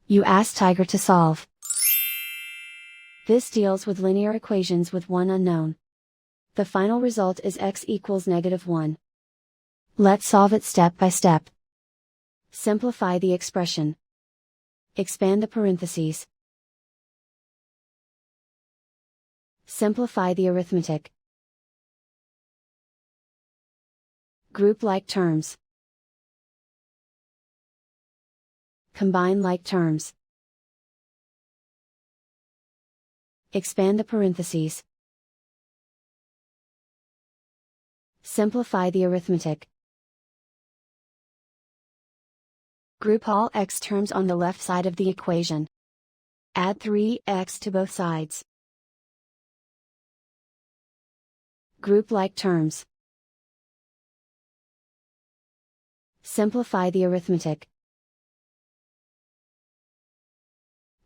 You ask Tiger to solve. This deals with linear equations with one unknown. The final result is x equals -1. Let's solve it step by step. Simplify the expression. Expand the parentheses. Simplify the arithmetic. Group like terms. Combine like terms. Expand the parentheses. Simplify the arithmetic. Group all x terms on the left side of the equation. Add 3x to both sides. Group like terms. Simplify the arithmetic.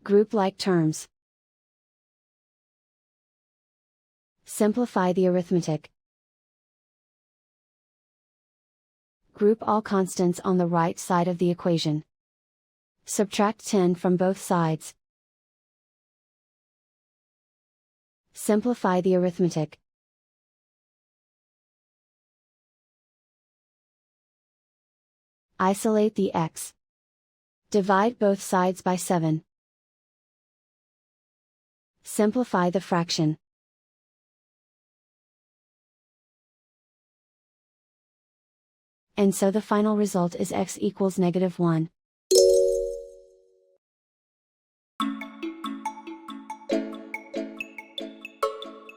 Group like terms. Simplify the arithmetic. Group all constants on the right side of the equation. Subtract 10 from both sides. Simplify the arithmetic. Isolate the x. Divide both sides by 7. Simplify the fraction. And so the final result is x equals -1.